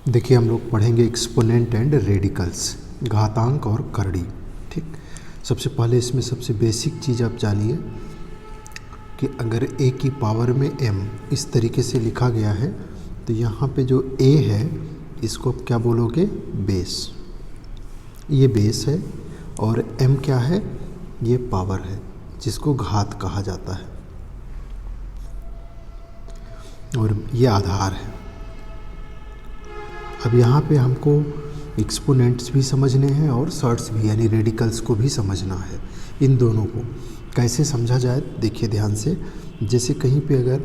देखिए हम लोग पढ़ेंगे एक्सपोनेंट एंड रेडिकल्स, घातांक और करड़ी। ठीक, सबसे पहले इसमें सबसे बेसिक चीज़ आप जानिए कि अगर a की पावर में m इस तरीके से लिखा गया है तो यहाँ पे जो a है इसको आप क्या बोलोगे, बेस। ये बेस है और m क्या है, ये पावर है जिसको घात कहा जाता है और ये आधार है। अब यहाँ पे हमको एक्सपोनेंट्स भी समझने हैं और सर्ट्स भी, यानी रेडिकल्स को भी समझना है। इन दोनों को कैसे समझा जाए, देखिए ध्यान से। जैसे कहीं पे अगर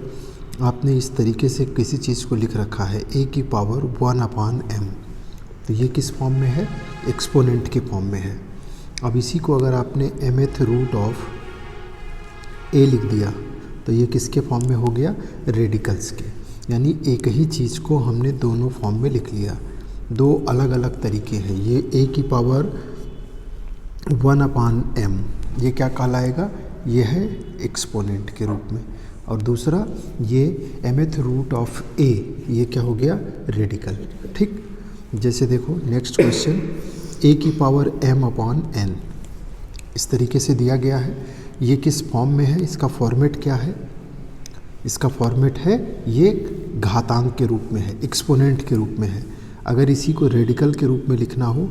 आपने इस तरीके से किसी चीज़ को लिख रखा है a की पावर 1/m, तो ये किस फॉर्म में है, एक्सपोनेंट के फॉर्म में है। अब इसी को अगर आपने mth रूट ऑफ a लिख दिया तो ये किसके फॉर्म में हो गया, रेडिकल्स के। यानी एक ही चीज़ को हमने दोनों फॉर्म में लिख लिया। दो अलग अलग तरीके हैं। ये a की पावर 1/m, ये क्या कहलाएगा, ये है एक्सपोनेंट के रूप में, और दूसरा ये mth रूट ऑफ a, ये क्या हो गया, रेडिकल। ठीक, जैसे देखो नेक्स्ट क्वेश्चन, a की पावर m/n इस तरीके से दिया गया है। ये किस फॉर्म में है, इसका फॉर्मेट क्या है, इसका फॉर्मेट है ये घातांक के रूप में है, एक्सपोनेंट के रूप में है। अगर इसी को रेडिकल के रूप में लिखना हो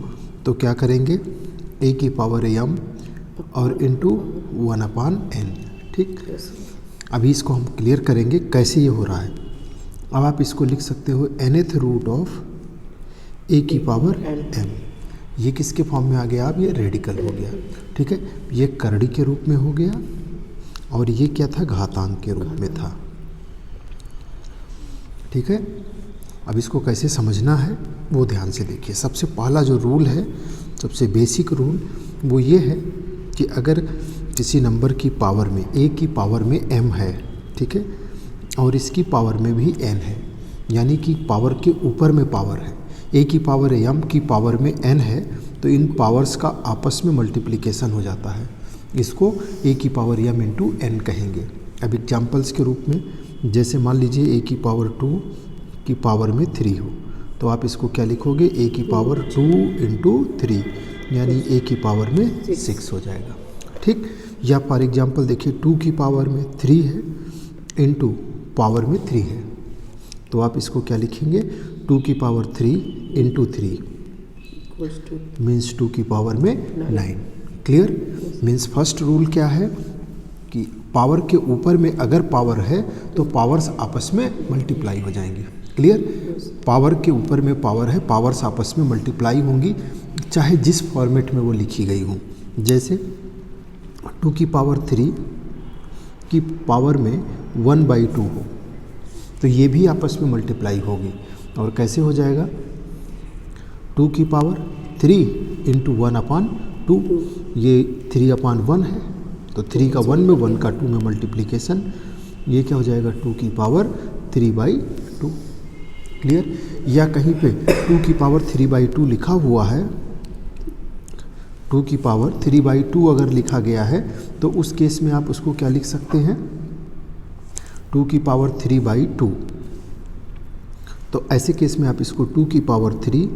तो क्या करेंगे, a की पावर m और इंटू 1/n। ठीक, अभी इसको हम क्लियर करेंगे कैसे ये हो रहा है। अब आप इसको लिख सकते हो nth रूट ऑफ a की पावर m, ये किसके फॉर्म में आ गया, अब ये रेडिकल हो गया। ठीक है, ये करड़ी के रूप में हो गया और ये क्या था, घातांक के रूप में था। ठीक है, अब इसको कैसे समझना है वो ध्यान से देखिए। सबसे पहला जो रूल है, सबसे बेसिक रूल, वो ये है कि अगर किसी नंबर की पावर में, a की पावर में m है, ठीक है, और इसकी पावर में भी n है, यानी कि पावर के ऊपर में पावर है, a की पावर m की पावर में n है, तो इन पावर्स का आपस में मल्टीप्लिकेशन हो जाता है। इसको a की पावर m इंटू n कहेंगे। अब एग्जाम्पल्स के रूप में, जैसे मान लीजिए a की पावर 2 की पावर में 3 हो, तो आप इसको क्या लिखोगे, a की पावर 2 इंटू 3, यानी a की पावर में 6 हो जाएगा। ठीक, या फॉर एग्जाम्पल देखिए 2 की पावर में 3 है इंटू पावर में 3 है, तो आप इसको क्या लिखेंगे, 2 की पावर 3 इंटू 3 मीन्स 2 की पावर में 9। क्लियर, मीन्स फर्स्ट रूल क्या है कि पावर के ऊपर में अगर पावर है तो पावर्स आपस में मल्टीप्लाई हो जाएंगी। क्लियर, पावर के ऊपर में पावर है, पावर्स आपस में मल्टीप्लाई होंगी, चाहे जिस फॉर्मेट में वो लिखी गई हो। जैसे 2 की पावर 3 की पावर में 1/2 हो, तो ये भी आपस में मल्टीप्लाई होगी। और कैसे हो जाएगा, 2 की पावर 3 इंटू 1/2, ये 3/1 है, तो 3 का 1 में, 1 का 2 में मल्टीप्लिकेशन, ये क्या हो जाएगा, 2 की पावर 3/2। क्लियर, या कहीं पे 2 की पावर 3/2 लिखा हुआ है, 2 की पावर 3/2 अगर लिखा गया है तो उस केस में आप उसको क्या लिख सकते हैं, 2 की पावर 3/2। तो ऐसे केस में आप इसको 2 की पावर 3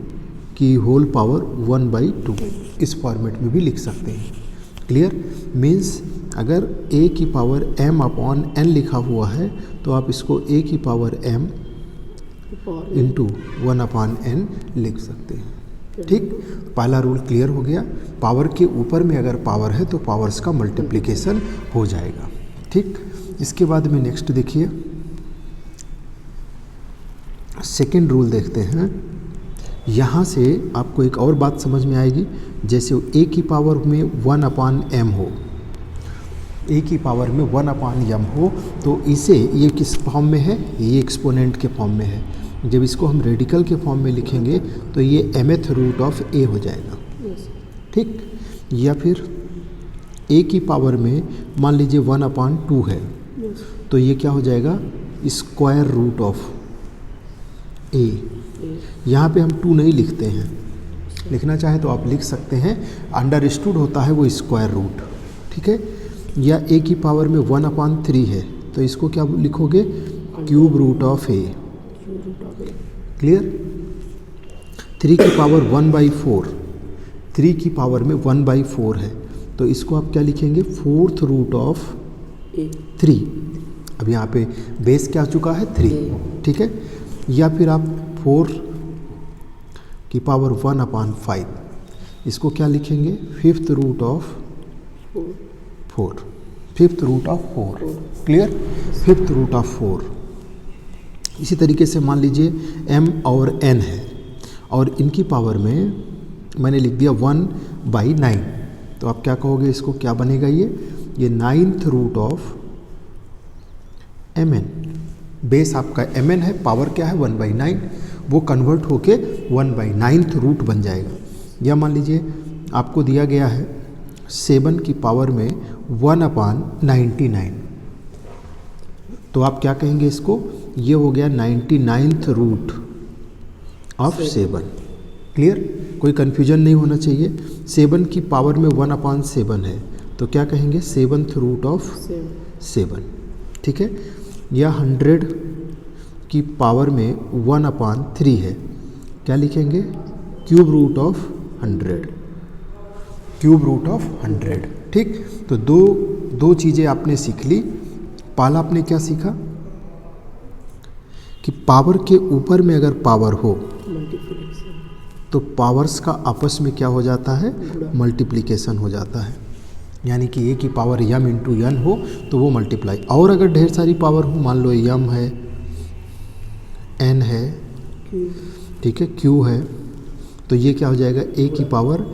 की होल पावर 1/2 इस फॉर्मेट में भी लिख सकते हैं। क्लियर, मीन्स अगर a की पावर m/n लिखा हुआ है तो आप इसको a की पावर m इंटू 1/n लिख सकते हैं। ठीक, पहला रूल क्लियर हो गया। पावर के ऊपर में अगर पावर है तो पावर्स का मल्टीप्लिकेशन हो जाएगा। ठीक, इसके बाद में नेक्स्ट देखिए, सेकेंड रूल देखते हैं। यहाँ से आपको एक और बात समझ में आएगी। जैसे a की पावर में 1/m हो, a की पावर में 1/m हो, तो इसे, ये किस फॉर्म में है, ये एक्सपोनेंट के फॉर्म में है। जब इसको हम रेडिकल के फॉर्म में लिखेंगे तो ये mth रूट ऑफ a हो जाएगा। ठीक, या फिर a की पावर में मान लीजिए 1/2 है, तो ये क्या हो जाएगा, स्क्वायर रूट ऑफ a। यहाँ पे हम 2 नहीं लिखते हैं, लिखना चाहे तो आप लिख सकते हैं, अंडरस्टूड होता है वो स्क्वायर रूट। ठीक है, या a की पावर में 1/3 है, तो इसको क्या लिखोगे, cube root of a। Clear, 3 की पावर 1/4, 3 की पावर में 1/4 है, तो इसको आप क्या लिखेंगे, 4th रूट ऑफ 3। अब यहाँ पे बेस क्या आ चुका है, 3, ठीक है। या फिर आप 4 की पावर 1/5, इसको क्या लिखेंगे, 5th root of 4, 5th root of 4, clear, 5th root of 4। इसी तरीके से मान लीजिए m और n है और इनकी पावर में मैंने लिख दिया 1/9, तो आप क्या कहोगे, इसको क्या बनेगा, ये 9th root of mn। Base आपका mn है, पावर क्या है 1/9, वो कन्वर्ट होके 1/9th रूट बन जाएगा। या मान लीजिए आपको दिया गया है 7 की पावर में 1/99, तो आप क्या कहेंगे इसको, ये हो गया 99th रूट ऑफ 7, क्लियर, कोई कन्फ्यूजन नहीं होना चाहिए। 7 की पावर में 1/7 है, तो क्या कहेंगे, 7th रूट ऑफ 7, ठीक है। या 100 की पावर में 1/3 है, क्या लिखेंगे, cube root of 100, cube root of 100, ठीक। तो दो चीज़ें आपने सीख ली। पहला आपने क्या सीखा कि पावर के ऊपर में अगर पावर हो तो पावर्स का आपस में क्या हो जाता है, मल्टीप्लिकेशन हो जाता है, यानी कि a की पावर m इंटू n हो तो वो मल्टीप्लाई। और अगर ढेर सारी पावर हो, मान लो m है, n है, ठीक है, q है, तो ये क्या हो जाएगा, a की power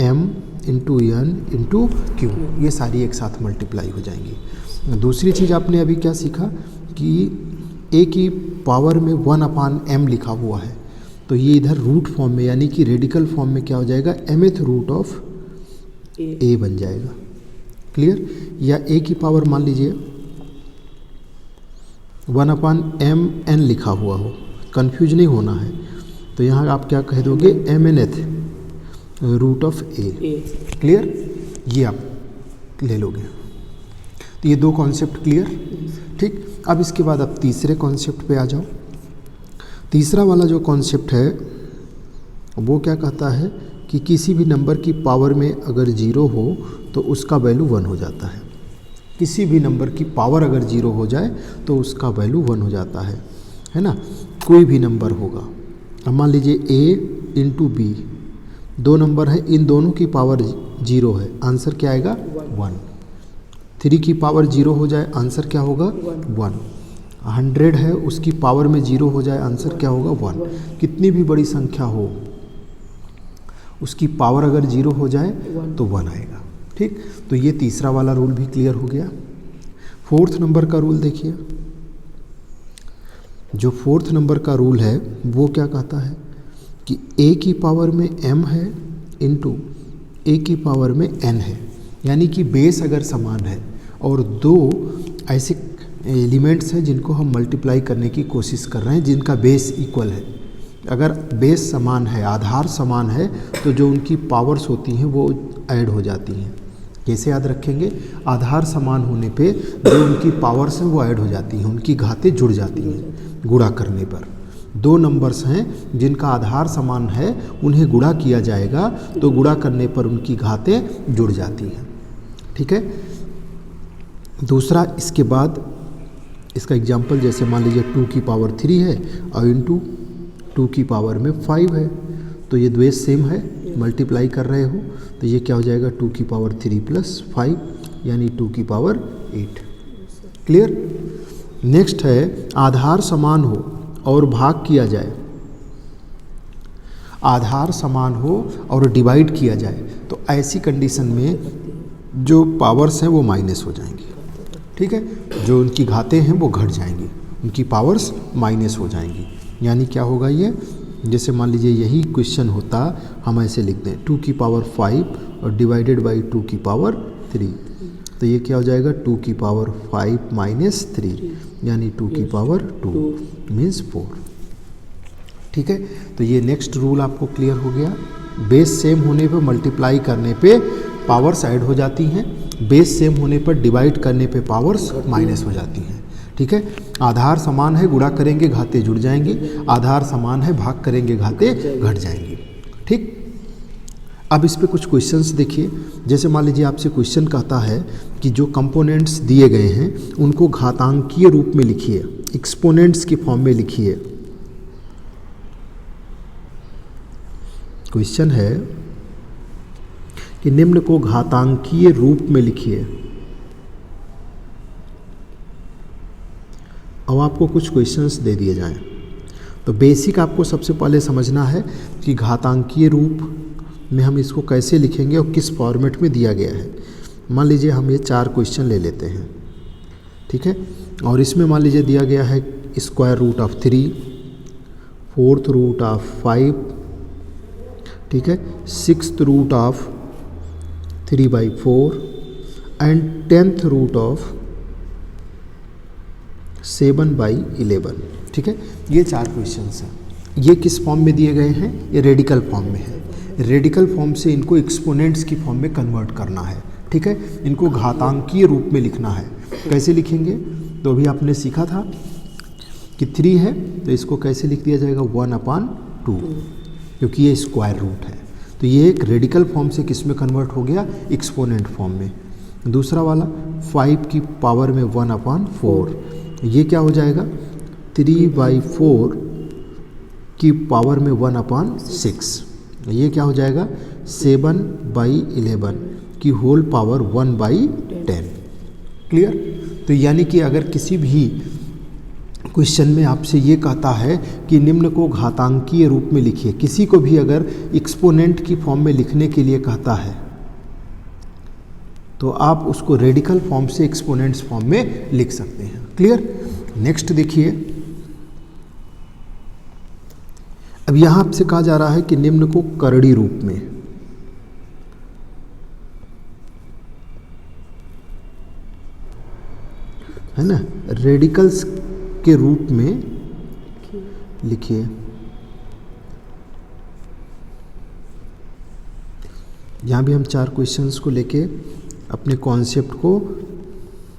m into n into q, ये सारी एक साथ मल्टीप्लाई हो जाएंगी। दूसरी चीज़ आपने अभी क्या सीखा कि a की पावर में 1/m लिखा हुआ है, तो ये इधर रूट फॉर्म में यानी कि रेडिकल फॉर्म में क्या हो जाएगा, mth रूट ऑफ a बन जाएगा, क्लियर। या a की पावर मान लीजिए 1/mn लिखा हुआ हो, कंफ्यूज नहीं होना है, तो यहाँ आप क्या कह दोगे, mnth root of a, clear, ये आप ले लोगे। तो ये दो कॉन्सेप्ट क्लियर, ठीक। अब इसके बाद आप तीसरे कॉन्सेप्ट पे आ जाओ। तीसरा वाला जो कॉन्सेप्ट है वो क्या कहता है कि किसी भी नंबर की पावर में अगर 0 हो तो उसका वैल्यू 1 हो जाता है। किसी भी नंबर की पावर अगर 0 हो जाए तो उसका वैल्यू 1 हो जाता है ना। कोई भी नंबर होगा, अब मान लीजिए a इंटू बी, दो नंबर है, इन दोनों की पावर 0 है, आंसर क्या आएगा, 1। 3 की पावर 0 हो जाए, आंसर क्या होगा, 1। 100 है, उसकी पावर में 0 हो जाए, आंसर क्या होगा, 1। कितनी भी बड़ी संख्या हो उसकी पावर अगर 0 हो जाए तो 1 आएगा, ठीक। तो ये तीसरा वाला रूल भी क्लियर हो गया। 4th नंबर का रूल देखिए, जो 4th नंबर का रूल है वो क्या कहता है कि a की पावर में m है इंटू a की पावर में n है, यानी कि बेस अगर समान है और दो ऐसे एलिमेंट्स हैं जिनको हम मल्टीप्लाई करने की कोशिश कर रहे हैं जिनका बेस इक्वल है। अगर बेस समान है, आधार समान है, तो जो उनकी पावर्स होती हैं वो ऐड हो जाती हैं। कैसे याद रखेंगे, आधार समान होने पे जो उनकी पावर्स हैं वो ऐड हो जाती हैं, उनकी घातें जुड़ जाती हैं गुणा करने पर। दो नंबर्स हैं जिनका आधार समान है, उन्हें गुणा किया जाएगा तो गुणा करने पर उनकी घातें जुड़ जाती हैं, ठीक है। दूसरा, इसके बाद इसका एग्जाम्पल जैसे मान लीजिए 2 की पावर 3 है और इंटू 2 की पावर में 5 है, तो ये द्वेष सेम है, मल्टीप्लाई कर रहे हो तो ये क्या हो जाएगा, 2 की पावर 3 प्लस 5 यानी 2 की पावर 8, क्लियर। नेक्स्ट है, आधार समान हो और भाग किया जाए, आधार समान हो और डिवाइड किया जाए, तो ऐसी कंडीशन में जो पावर्स हैं वो माइनस हो जाएंगी, ठीक है। जो उनकी घातें हैं वो घट जाएंगी, उनकी पावर्स माइनस हो जाएंगी, यानी क्या होगा ये, जैसे मान लीजिए यही क्वेश्चन होता, हम ऐसे लिख दें 2 की पावर 5 और डिवाइडेड बाई 2 की पावर 3, तो ये क्या हो जाएगा, 2 की पावर 5 माइनस 3 यानी 2 की पावर 2 मीन्स 4, ठीक है। तो ये नेक्स्ट रूल आपको क्लियर हो गया। बेस सेम होने पे मल्टीप्लाई करने पे पावर्स ऐड हो जाती हैं, बेस सेम होने पर डिवाइड करने पे पावर्स माइनस हो जाती हैं, ठीक है। आधार समान है, गुणा करेंगे घातें जुड़ जाएंगी, आधार समान है, भाग करेंगे घातें घट जाएंगी। ठीक। अब इस पे कुछ क्वेश्चंस देखिए। जैसे मान लीजिए आपसे क्वेश्चन कहता है कि जो कंपोनेंट्स दिए गए हैं उनको घातांकीय रूप में लिखिए, एक्सपोनेंट्स की फॉर्म में लिखिए। क्वेश्चन है कि निम्न को घातांकीय रूप में लिखिए। अब आपको कुछ क्वेश्चंस दे दिए जाएं, तो बेसिक आपको सबसे पहले समझना है कि घातांकीय रूप में हम इसको कैसे लिखेंगे और किस फॉर्मेट में दिया गया है। मान लीजिए हम ये 4 क्वेश्चन ले लेते हैं, ठीक है। और इसमें मान लीजिए दिया गया है square root of 3, fourth root of 5, ठीक है, sixth root of 3/4 and 10th root of 7/11, ठीक है। ये 4 क्वेश्चंस हैं। ये किस फॉर्म में दिए गए हैं? ये रेडिकल फॉर्म में है। रेडिकल फॉर्म से इनको एक्सपोनेंट्स की फॉर्म में कन्वर्ट करना है, ठीक है। इनको घातांकीय रूप में लिखना है। कैसे लिखेंगे? तो अभी आपने सीखा था कि 3 है तो इसको कैसे लिख दिया जाएगा? 1/2, क्योंकि ये स्क्वायर रूट है। तो ये एक रेडिकल फॉर्म से किस में कन्वर्ट हो गया? एक्सपोनेंट फॉर्म में। दूसरा वाला 5 की पावर में 1/4, ये क्या हो जाएगा? 3/4 की पावर में 1/6, ये क्या हो जाएगा? 7/11 की होल पावर 1/10। क्लियर? तो यानी कि अगर किसी भी क्वेश्चन में आपसे ये कहता है कि निम्न को घातांकीय रूप में लिखिए, किसी को भी अगर एक्सपोनेंट की फॉर्म में लिखने के लिए कहता है तो आप उसको रेडिकल फॉर्म से एक्सपोनेंट्स फॉर्म में लिख सकते हैं। क्लियर? नेक्स्ट देखिए, अब यहाँ आपसे कहा जा रहा है कि निम्न को करड़ी रूप में, है ना, रेडिकल्स के रूप में लिखिए। यहाँ भी हम 4 क्वेश्चंस को लेके अपने कॉन्सेप्ट को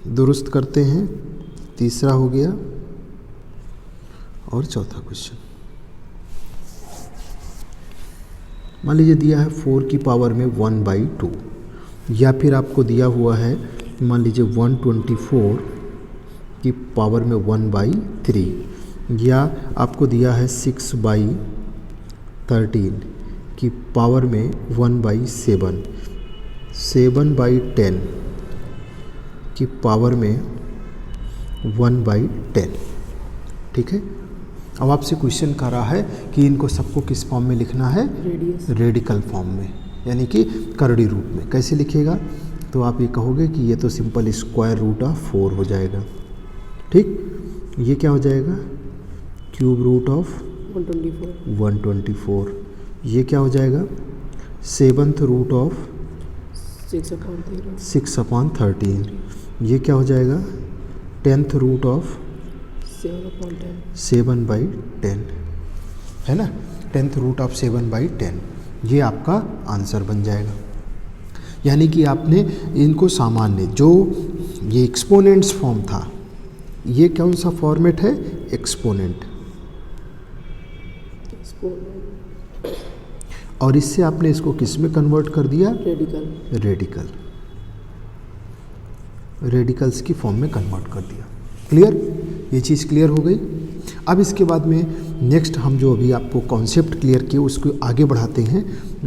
दुरुस्त करते हैं। तीसरा हो गया और चौथा क्वेश्चन। मान लीजिए दिया है 4 की पावर में 1/2, या फिर आपको दिया हुआ है मान लीजिए 124 की पावर में 1/3, या आपको दिया है 6/13 की पावर में 1/7, 7/10 की पावर में 1/10, ठीक है। अब आपसे क्वेश्चन कर रहा है कि इनको सबको किस फॉर्म में लिखना है? रेडिकल फॉर्म में, यानी कि करड़ी रूप में। कैसे लिखिएगा? तो आप ये कहोगे कि ये तो सिंपल स्क्वायर रूट ऑफ 4 हो जाएगा, ठीक। ये क्या हो जाएगा? Cube root of 124। ये क्या हो जाएगा? 7th root of 6/13। ये क्या हो जाएगा? 10th रूट ऑफ 7/10, है ना, 10th रूट ऑफ 7/10। ये आपका आंसर बन जाएगा। यानी कि आपने इनको सामान्य, जो ये एक्सपोनेंट्स फॉर्म था, ये कौन सा फॉर्मेट है? एक्सपोनेंट। और इससे आपने इसको किस में कन्वर्ट कर दिया? रेडिकल, रेडिकल्स की फॉर्म में कन्वर्ट कर दिया। क्लियर? ये चीज़ क्लियर हो गई। अब इसके बाद में नेक्स्ट हम जो अभी आपको कॉन्सेप्ट क्लियर किए उसको आगे बढ़ाते हैं।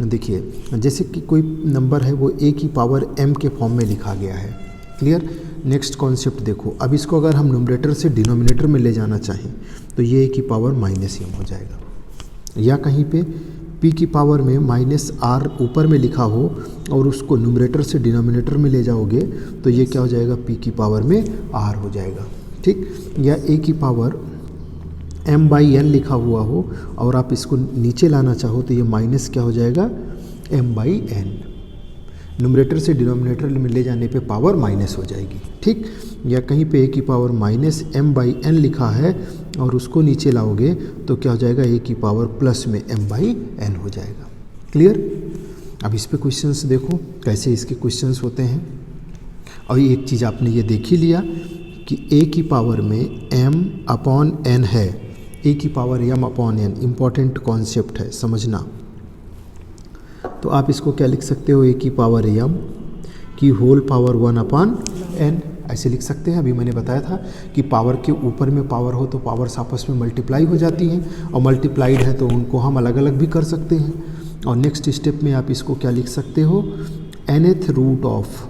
देखिए, जैसे कि कोई नंबर है वो a की पावर m के फॉर्म में लिखा गया है। क्लियर? नेक्स्ट कॉन्सेप्ट देखो, अब इसको अगर हम न्यूमरेटर से डिनोमिनेटर में ले जाना चाहें तो ये a की पावर -m हो जाएगा, या कहीं पे p की पावर में -r ऊपर में लिखा हो और उसको न्यूमरेटर से डिनोमिनेटर में ले जाओगे तो ये क्या हो जाएगा? p की पावर में r हो जाएगा, ठीक। या a की पावर m/n लिखा हुआ हो और आप इसको नीचे लाना चाहो तो ये माइनस क्या हो जाएगा? m/n। न्यूमरेटर से डिनोमिनेटर में ले जाने पे पावर माइनस हो जाएगी, ठीक। या कहीं पे a की पावर -m/n लिखा है और उसको नीचे लाओगे तो क्या हो जाएगा? a की पावर प्लस में m/n हो जाएगा। क्लियर? अब इस पे क्वेश्चंस देखो कैसे इसके क्वेश्चंस होते हैं। और एक चीज़ आपने ये देख ही लिया कि a की पावर में m/n है, a की पावर m/n, इम्पॉर्टेंट कॉन्सेप्ट है, समझना। तो आप इसको क्या लिख सकते हो, ए की पावर m की होल पावर 1/n ऐसे लिख सकते हैं। अभी मैंने बताया था कि पावर के ऊपर में पावर हो तो पावर्स आपस में मल्टीप्लाई हो जाती हैं, और मल्टीप्लाइड है तो उनको हम अलग अलग भी कर सकते हैं। और नेक्स्ट स्टेप में आप इसको क्या लिख सकते हो, nth रूट ऑफ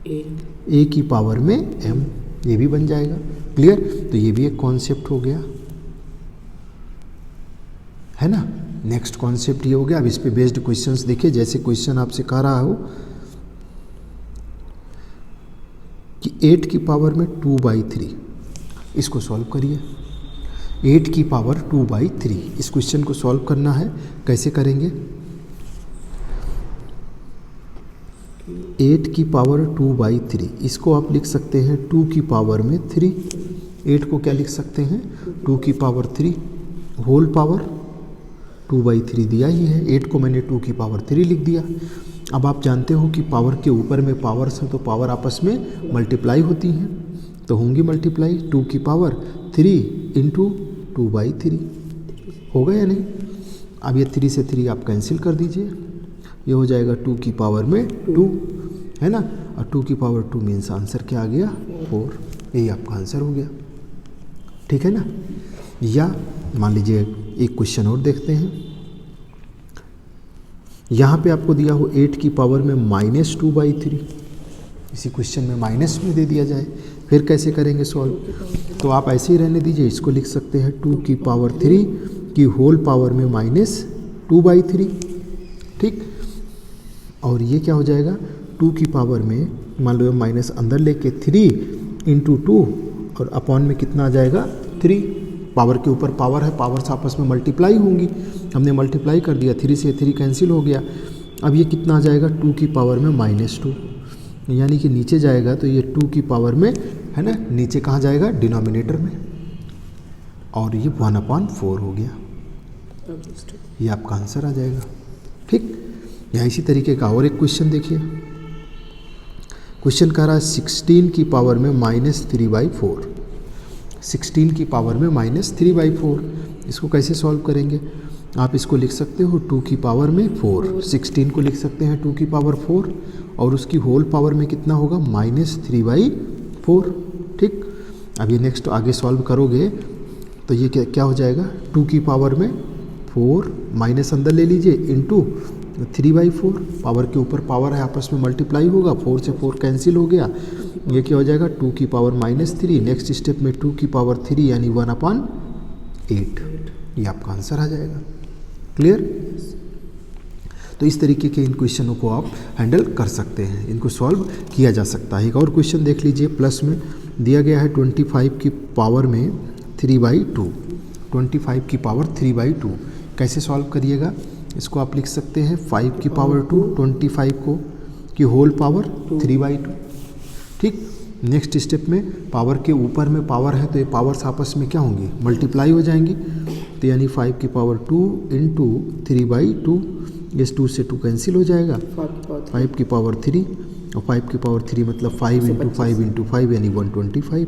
a की पावर में m, ये भी बन जाएगा। क्लियर? तो ये भी एक कॉन्सेप्ट हो गया, है ना। नेक्स्ट कॉन्सेप्ट ये हो गया। अब इस पे बेस्ड क्वेश्चंस देखिए। जैसे क्वेश्चन आपसे कह रहा हो कि 8 की पावर में 2/3, इसको सॉल्व करिए। 8 की पावर 2/3, इस क्वेश्चन को सॉल्व करना है। कैसे करेंगे? 8 की पावर 2/3, इसको आप लिख सकते हैं 2 की पावर में 3। 8 को क्या लिख सकते हैं, 2 की पावर 3 होल पावर 2/3 दिया ही है। 8 को मैंने 2 की पावर 3 लिख दिया। अब आप जानते हो कि पावर के ऊपर में पावर्स हैं तो पावर आपस में मल्टीप्लाई होती हैं, तो होंगी मल्टीप्लाई। 2 की पावर 3 इंटू 2/3 होगा या नहीं? अब ये 3 से 3 आप कैंसिल कर दीजिए, ये हो जाएगा 2 की पावर में 2, है ना। और 2 की पावर 2 मीन्स आंसर क्या आ गया, 4। यही आपका आंसर हो गया, ठीक है ना। या मान लीजिए एक क्वेश्चन और देखते हैं। यहाँ पे आपको दिया हो 8 की पावर में -2/3, इसी क्वेश्चन में माइनस में दे दिया जाए, फिर कैसे करेंगे सॉल्व? तो आप ऐसे ही रहने दीजिए, इसको लिख सकते हैं 2 की पावर 3 की होल पावर में -2/3, ठीक। और ये क्या हो जाएगा, 2 की पावर में मान लो माइनस अंदर लेके 3 इंटू 2 और अपॉन में कितना आ जाएगा 3। पावर के ऊपर पावर है, पावर्स आपस में मल्टीप्लाई होंगी, हमने मल्टीप्लाई कर दिया, 3 से 3 कैंसिल हो गया। अब ये कितना आ जाएगा, 2 की पावर में -2, यानी कि नीचे जाएगा तो ये 2 की पावर में, है ना, नीचे कहाँ जाएगा, डिनोमिनेटर में, और ये 1/4 हो गया। ये आपका आंसर आ जाएगा, ठीक। या इसी तरीके का और एक क्वेश्चन देखिए। क्वेश्चन कह रहा है 16 की पावर में -3/4, 16 की पावर में -3/4, इसको कैसे सॉल्व करेंगे? आप इसको लिख सकते हो 2 की पावर में 4, 16 को लिख सकते हैं 2 की पावर 4, और उसकी होल पावर में कितना होगा, -3/4, ठीक। अब ये नेक्स्ट आगे सॉल्व करोगे तो ये क्या हो जाएगा, 2 की पावर में 4 माइनस अंदर ले लीजिए इंटू 3/4, पावर के ऊपर पावर है, आपस में मल्टीप्लाई होगा, 4 से 4 कैंसिल हो गया, ये क्या हो जाएगा 2 की पावर -3। नेक्स्ट स्टेप में 2 की पावर 3 यानी 1/8, ये आपका आंसर आ जाएगा। क्लियर? तो इस तरीके के इन क्वेश्चनों को आप हैंडल कर सकते हैं, इनको सॉल्व किया जा सकता है। एक और क्वेश्चन देख लीजिए, प्लस में दिया गया है 25 की पावर में 3/2, 25 की पावर 3/2, कैसे सॉल्व करिएगा? इसको आप लिख सकते हैं 5 की पावर 2, 25 को की होल पावर 3/2, ठीक। नेक्स्ट स्टेप में पावर के ऊपर में पावर है तो ये पावर्स आपस में क्या होंगी, मल्टीप्लाई हो जाएंगी, तो यानी 5 की पावर 2 इंटू 3/2, ये 2 से 2 कैंसिल हो जाएगा, 5 की पावर 3, और 5 की पावर 3 मतलब 5 इंटू 5 इंटू 5 यानी 125,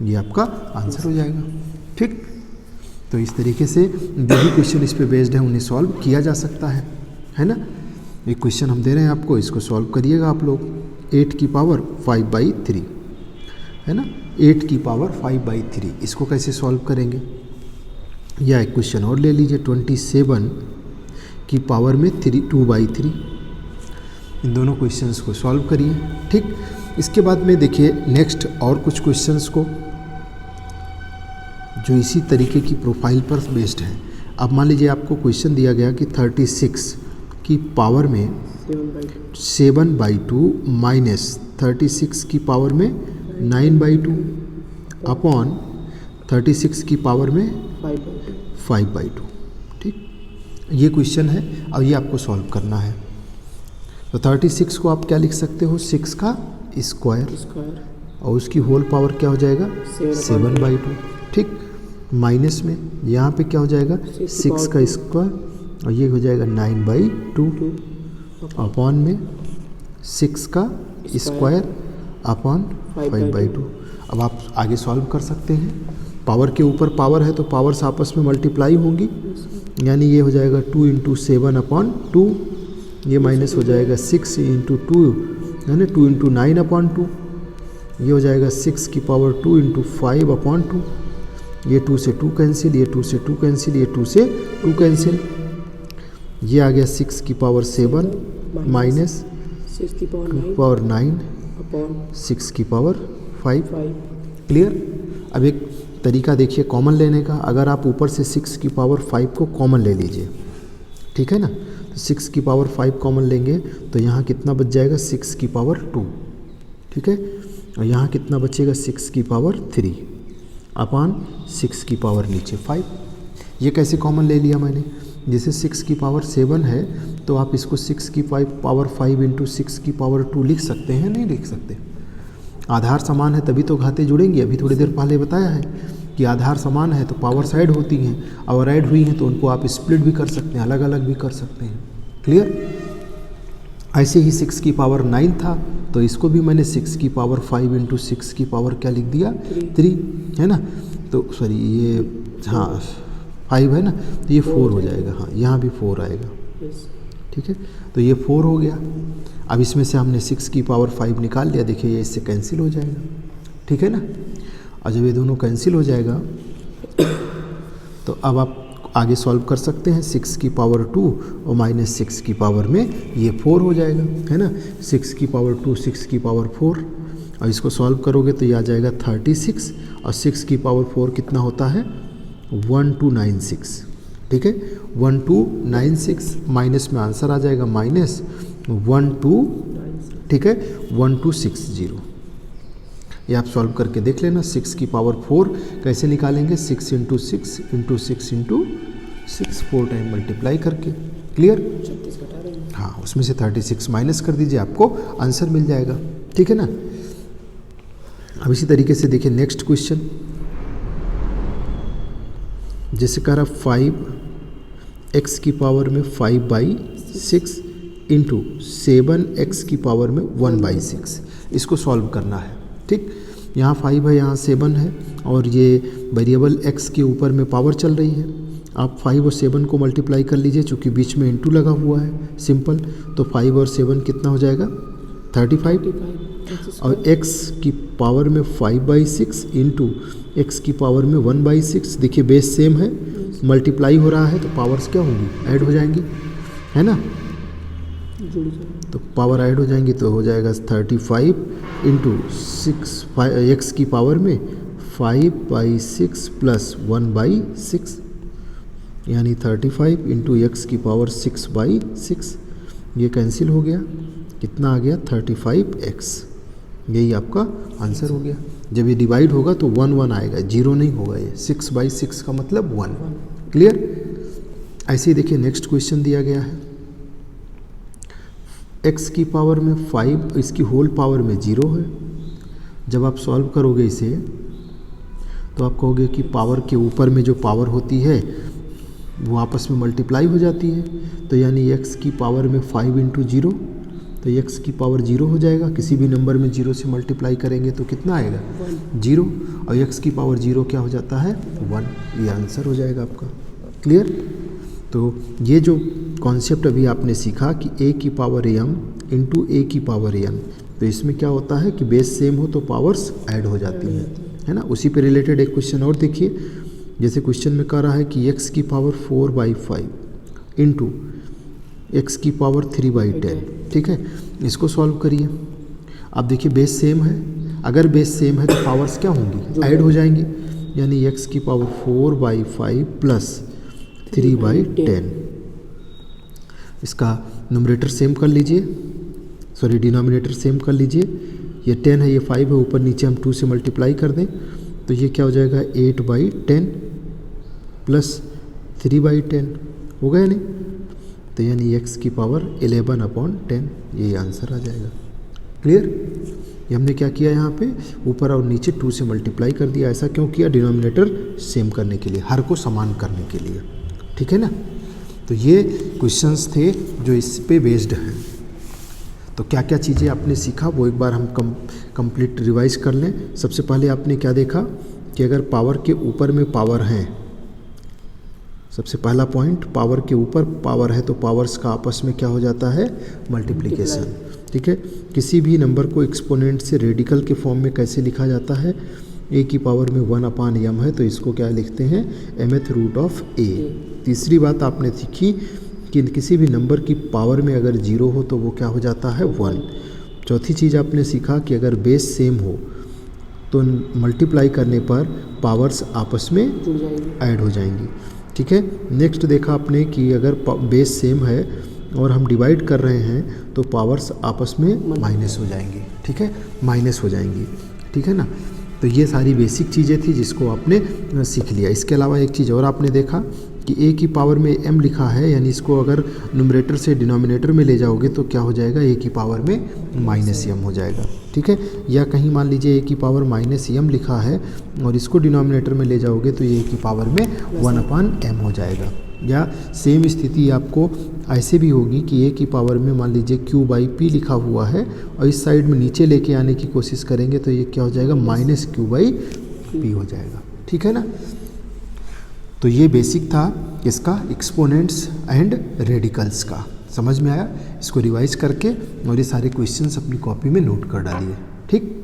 ये आपका आंसर हो जाएगा, ठीक। तो इस तरीके से जो भी क्वेश्चन इस पे बेस्ड है उन्हें सॉल्व किया जा सकता है ना। एक क्वेश्चन हम दे रहे हैं आपको, इसको सॉल्व करिएगा आप लोग। 8 की पावर 5/3, है ना, 8 की पावर 5/3, इसको कैसे सॉल्व करेंगे? या एक क्वेश्चन और ले लीजिए, 27 की पावर में 2/3, इन दोनों क्वेश्चंस को सॉल्व करिए, ठीक। इसके बाद में देखिए नेक्स्ट और कुछ क्वेश्चंस को जो इसी तरीके की प्रोफाइल पर बेस्ड है। अब मान लीजिए आपको क्वेश्चन दिया गया कि 36 की पावर में 7/2 माइनस 36 की पावर में 9/2 अपॉन 36 की पावर में 5/2, ठीक। ये क्वेश्चन है, अब ये आपको सॉल्व करना है। तो 36 को आप क्या लिख सकते हो, 6 का स्क्वायर, और उसकी होल पावर क्या हो जाएगा 7/2, ठीक। माइनस में यहाँ पे क्या हो जाएगा 6 का स्क्वायर, और ये हो जाएगा 9/2 अपॉन में 6 का स्क्वायर अपॉन 5/2। अब आप आगे सॉल्व कर सकते हैं, पावर के ऊपर पावर है तो पावर्स आपस में मल्टीप्लाई होंगी, यानी ये हो जाएगा 2 इंटू 7/2, ये माइनस हो जाएगा 6 इंटू 2 है ना, 2 इंटू 9/2, ये हो जाएगा 6 की पावर 2 इंटू 5/2, ये 2 से 2 कैंसिल, ये 2 से 2 कैंसिल, ये 2 से 2 कैंसिल, ये आ गया 6 की पावर 7 माइनस 6 की पावर 9 पावर 9 अपॉन 6 की पावर 5। 5। क्लियर। अब एक तरीका देखिए कॉमन लेने का, अगर आप ऊपर से 6 की पावर 5 को कॉमन ले लीजिए, ठीक है ना, तो 6 की पावर 5 कॉमन लेंगे तो यहाँ कितना बच जाएगा 6 की पावर 2, ठीक है, और यहाँ कितना बचेगा 6 की पावर 3 अपॉन 6 की पावर नीचे 5। ये कैसे कॉमन ले लिया मैंने, जैसे 6 की पावर 7 है तो आप इसको 6 की पावर 5 इंटू 6 की पावर 2 लिख सकते हैं, नहीं लिख सकते, आधार समान है तभी तो घाते जुड़ेंगी। अभी थोड़ी देर पहले बताया है कि आधार समान है तो पावर साइड होती हैं, और ऐड हुई हैं तो उनको आप स्प्लिट भी कर सकते हैं, अलग अलग भी कर सकते हैं। क्लियर। ऐसे ही 6 की पावर 9 था तो इसको भी मैंने 6 की पावर 5 इंटू 6 की पावर क्या लिख दिया 3, है ना, तो सॉरी ये हाँ 5 है ना, तो ये 4 हो जाएगा, हाँ यहाँ भी 4 आएगा, ठीक है, तो ये 4 हो गया। अब इसमें से हमने 6 की पावर 5 निकाल लिया, देखिए ये इससे कैंसिल हो जाएगा, ठीक है ना, और जब ये दोनों कैंसिल हो जाएगा तो अब आप आगे सॉल्व कर सकते हैं। 6 की पावर 2 और माइनस 6 की पावर में ये 4 हो जाएगा, है ना, 6 की पावर 2 6 की पावर 4, और इसको सॉल्व करोगे तो ये आ जाएगा 36, और 6 की पावर 4 कितना होता है 1296, ठीक है, 1296 माइनस में आंसर आ जाएगा माइनस 12, ठीक है, 1260। ये आप सॉल्व करके देख लेना। 6 की पावर 4 कैसे निकालेंगे, 6 into 6 into 6 into 6 4 time multiply करके। क्लियर। 36 घटा रहे हैं, हाँ, उसमें से 36 माइनस कर दीजिए, आपको आंसर मिल जाएगा, ठीक है ना। अब इसी तरीके से देखिए नेक्स्ट क्वेश्चन, जैसे कह रहा 5x की पावर में 5/6 इंटू 7x की पावर में 1/6, इसको सॉल्व करना है, ठीक। यहाँ 5 है, यहाँ 7 है, और ये वेरिएबल x के ऊपर में पावर चल रही है। आप 5 और 7 को मल्टीप्लाई कर लीजिए, चूँकि बीच में इंटू लगा हुआ है, सिंपल, तो 5 और 7 कितना हो जाएगा 35, और x की पावर में 5/6 इंटू x की पावर में 1/6, देखिए बेस सेम है, मल्टीप्लाई हो रहा है तो पावर्स क्या होंगी, ऐड हो जाएंगी, है ना, जुड़ जाए, तो पावर ऐड हो जाएंगी तो हो जाएगा 35 इंटू 6 x की पावर में 5/6 प्लस 1/6, यानी 35 इंटू x की पावर 6/6, ये कैंसिल हो गया, कितना आ गया 35x, यही आपका आंसर हो गया। जब ये डिवाइड होगा तो 1 1 आएगा, 0 नहीं होगा, ये 6/6 का मतलब 1। क्लियर। ऐसे ही देखिए नेक्स्ट क्वेश्चन दिया गया है, x की पावर में 5, इसकी होल पावर में 0 है। जब आप सॉल्व करोगे इसे तो आप कहोगे कि पावर के ऊपर में जो पावर होती है वो आपस में मल्टीप्लाई हो जाती है, तो यानी x की पावर में 5 इंटू 0, तो x की पावर 0 हो जाएगा, किसी भी नंबर में 0 से मल्टीप्लाई करेंगे तो कितना आएगा 0, और x की पावर 0 क्या हो जाता है 1, ये आंसर हो जाएगा आपका। क्लियर। तो ये जो कॉन्सेप्ट अभी आपने सीखा कि a की पावर m इंटू a की पावर n, तो इसमें क्या होता है कि बेस सेम हो तो पावर्स ऐड हो जाती हैं, है ना। उसी पे रिलेटेड एक क्वेश्चन और देखिए, जैसे क्वेश्चन में कह रहा है कि x की पावर 4/5 इंटू x की पावर 3/10, ठीक है, इसको सॉल्व करिए। आप देखिए बेस सेम है, अगर बेस सेम है तो पावर्स क्या होंगी, ऐड हो जाएंगी, यानी x की पावर 4/5 प्लस 3/10, इसका न्यूमरेटर सेम कर लीजिए, सॉरी डिनोमिनेटर सेम कर लीजिए, ये 10 है, ये 5 है, ऊपर नीचे हम 2 से मल्टीप्लाई कर दें तो ये क्या हो जाएगा 8/10 प्लस 3/10, हो गया नहीं, तो यानी x की पावर 11/10, यही आंसर आ जाएगा। क्लियर। ये हमने क्या किया, यहाँ पे ऊपर और नीचे 2 से मल्टीप्लाई कर दिया। ऐसा क्यों किया, डिनोमिनेटर सेम करने के लिए, हर को समान करने के लिए, ठीक है ना। तो ये क्वेश्चंस थे जो इस पे बेस्ड हैं। तो क्या क्या चीज़ें आपने सीखा वो एक बार हम कंप्लीट रिवाइज कर लें। सबसे पहले आपने क्या देखा कि अगर पावर के ऊपर में पावर हैं, सबसे पहला पॉइंट, पावर के ऊपर पावर है तो पावर्स का आपस में क्या हो जाता है, मल्टीप्लिकेशन। ठीक है, किसी भी नंबर को एक्सपोनेंट से रेडिकल के फॉर्म में कैसे लिखा जाता है, a की पावर में 1/m है तो इसको क्या लिखते हैं, mth रूट ऑफ a। तीसरी बात आपने सीखी कि किसी भी नंबर की पावर में अगर 0 हो तो वो क्या हो जाता है, 1। चौथी चीज़ आपने सीखा कि अगर बेस सेम हो तो मल्टीप्लाई करने पर पावर्स आपस में जुड़ जाएगी, ऐड हो जाएंगी। ठीक है, नेक्स्ट देखा आपने कि अगर बेस सेम है और हम डिवाइड कर रहे हैं तो पावर्स आपस में माइनस हो जाएंगी। ठीक है, माइनस हो जाएंगी। ठीक है ना, तो ये सारी बेसिक चीज़ें थी जिसको आपने सीख लिया। इसके अलावा एक चीज़ और आपने देखा कि a की पावर में m लिखा है, यानी इसको अगर न्यूमरेटर से डिनोमिनेटर में ले जाओगे तो क्या हो जाएगा, a की पावर में -m हो जाएगा। ठीक है, या कहीं मान लीजिए a की पावर -m लिखा है और इसको डिनोमिनेटर में ले जाओगे तो a की पावर में 1/m हो जाएगा। या सेम स्थिति आपको ऐसे भी होगी कि a की पावर में मान लीजिए q/p लिखा हुआ है और इस साइड में नीचे लेके आने की कोशिश करेंगे तो ये क्या हो जाएगा, -q/p हो जाएगा। ठीक है ना, तो ये बेसिक था इसका एक्सपोनेंट्स एंड रेडिकल्स का। समझ में आया? इसको रिवाइज करके और ये सारे क्वेश्चंस अपनी कॉपी में नोट कर डालिए। ठीक।